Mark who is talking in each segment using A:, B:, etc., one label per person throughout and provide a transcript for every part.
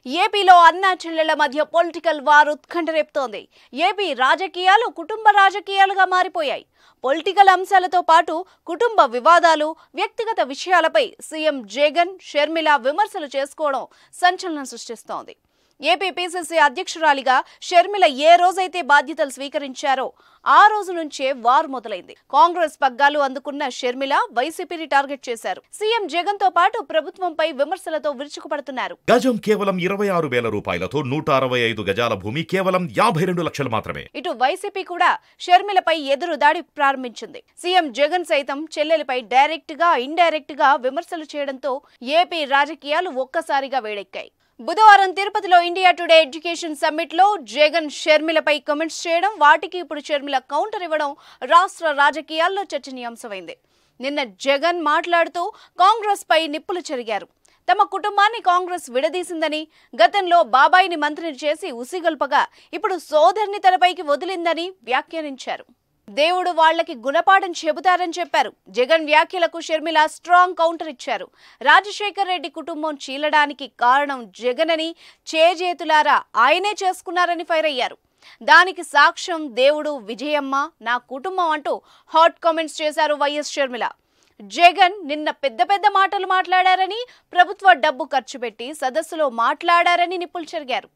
A: ఏపీలో అన్నా చెల్లెల మధ్య పొలిటికల్ వార్ ఉత్కంఠ రేపుతోంది. ఏపీ రాజకీయాలు కుటుంబ రాజకీయాలుగా మారిపోయాయి. పొలిటికల్ అంశాలతో పాటు కుటుంబ వివాదాలు, వ్యక్తిగత విషయాలపై సీఎం జగన్, షర్మిల విమర్శలు చేసుకోవడం సంచలనం సృష్టిస్తోంది. ఏపీ పీసీసీ అధ్యక్షురాలిగా షర్మిల ఏ రోజైతే బాధ్యతలు స్వీకరించారో ఆ రోజు నుంచే వార్ మొదలైంది. కాంగ్రెస్ పగ్గాలు అందుకున్న షర్మిల వైసీపీని టార్గెట్ చేశారు. సీఎం జగన్ తో పాటు ప్రభుత్వంపై విమర్శలతో విరుచుకుపడుతున్నారు.
B: గజం కేవలం 26,000 రూపాయలతో 165 గజాల భూమి కేవలం 52 లక్షలు మాత్రమే.
A: ఇటు వైసీపీ కూడా షర్మిలపై ఎదురు దాడి ప్రారంభించింది. సీఎం జగన్ సైతం చెల్లెలపై డైరెక్ట్ గా, ఇండైరెక్ట్ గా విమర్శలు చేయడంతో ఏపీ రాజకీయాలు ఒక్కసారిగా వేడెక్కాయి. బుధవారం తిరుపతిలో ఇండియా టుడే ఎడ్యుకేషన్ సమ్మిట్ లో జగన్ షర్మిలపై కామెంట్స్ చేయడం, వాటికి ఇప్పుడు షర్మిల కౌంటర్ ఇవ్వడం రాష్ట్ర రాజకీయాల్లో చర్చనీయాంశమైంది. నిన్న జగన్ మాట్లాడుతూ కాంగ్రెస్ పై నిప్పులు చెరిగారు. తమ కుటుంబాన్ని కాంగ్రెస్ విడదీసిందని, గతంలో బాబాయిని మంత్రిని చేసి ఉసిగొల్పగా ఇప్పుడు సోదరిని తనపైకి వదిలిందని వ్యాఖ్యానించారు. దేవుడు వాళ్లకి గుణపాఠం చెబుతారని చెప్పారు. జగన్ వ్యాఖ్యలకు షర్మిల స్ట్రాంగ్ కౌంటర్ ఇచ్చారు. రాజశేఖర్ రెడ్డి కుటుంబం చీలడానికి కారణం జగన్ అని, చేజేతులారా ఆయనే చేసుకున్నారని ఫైర్ అయ్యారు. దానికి సాక్ష్యం దేవుడు, విజయమ్మ, నా కుటుంబం అంటూ హాట్ కామెంట్స్ చేశారు వైఎస్ షర్మిల. జగన్ నిన్న పెద్ద పెద్ద మాటలు మాట్లాడారని, ప్రభుత్వ డబ్బు ఖర్చు పెట్టి సదస్సులో మాట్లాడారని నిప్పులు చెరిగారు.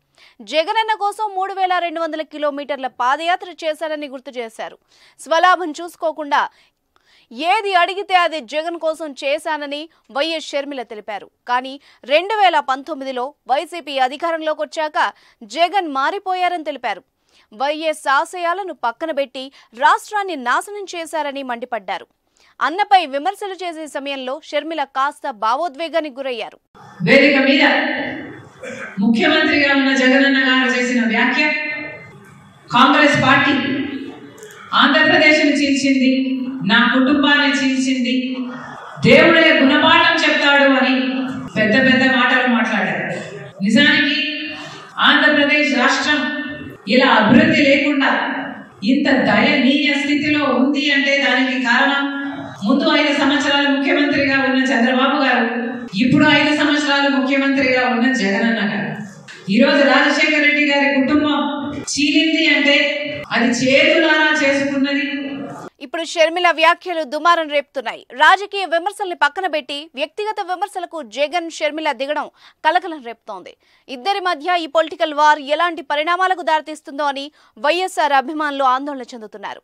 A: జగనన్న కోసం 3,200 కిలోమీటర్ల పాదయాత్ర చేశారని గుర్తు చేశారు. స్వలాభం చూసుకోకుండా ఏది అడిగితే అది జగన్ కోసం చేశానని వైఎస్ షర్మిల తెలిపారు. కానీ 2019లో వైసీపీ అధికారంలోకి వచ్చాక జగన్ మారిపోయారని తెలిపారు. వైఎస్ ఆశయాలను పక్కన పెట్టి రాష్ట్రాన్ని నాశనం చేశారని మండిపడ్డారు. అన్నపై విమర్శలు చేసే సమయంలో షర్మిల కాస్త భావోద్వేగానికి గురయ్యారు.
C: వేదిక మీద ముఖ్యమంత్రిగా ఉన్న జగనన్న గారు చేసిన వ్యాఖ్య, కాంగ్రెస్ పార్టీ ఆంధ్రప్రదేశ్ని చీల్చింది, నా కుటుంబాన్ని చీల్చింది, దేవుడే గుణపాఠం చెప్తాడు అని పెద్ద పెద్ద మాటలు మాట్లాడారు. నిజానికి ఆంధ్రప్రదేశ్ రాష్ట్రం ఇలా అభివృద్ధి లేకుండా ఇంత దయనీయ స్థితిలో ఉంది అంటే దానికి కారణం ముందు 5 సంవత్సరాలు ముఖ్యమంత్రిగా ఉన్న చంద్రబాబు గారు, ఇప్పుడు 5 సంవత్సరాలు ముఖ్యమంత్రిగా ఉన్న జగనన్న గారు. ఈరోజు రాజశేఖర్ రెడ్డి గారి కుటుంబం చీలింది అంటే అది చేతులారా చేసుకున్నది.
A: ఇప్పుడు షర్మిల వ్యాఖ్యలు దుమారం రేపుతున్నాయి. రాజకీయ విమర్శల్ని పక్కన పెట్టి వ్యక్తిగత విమర్శలకు జగన్, షర్మిల దిగడం కలకలం రేపుతోంది. ఇద్దరి మధ్య ఈ పొలిటికల్ వార్ ఎలాంటి పరిణామాలకు దారితీస్తుందో అని వైఎస్ఆర్ అభిమానులు ఆందోళన చెందుతున్నారు.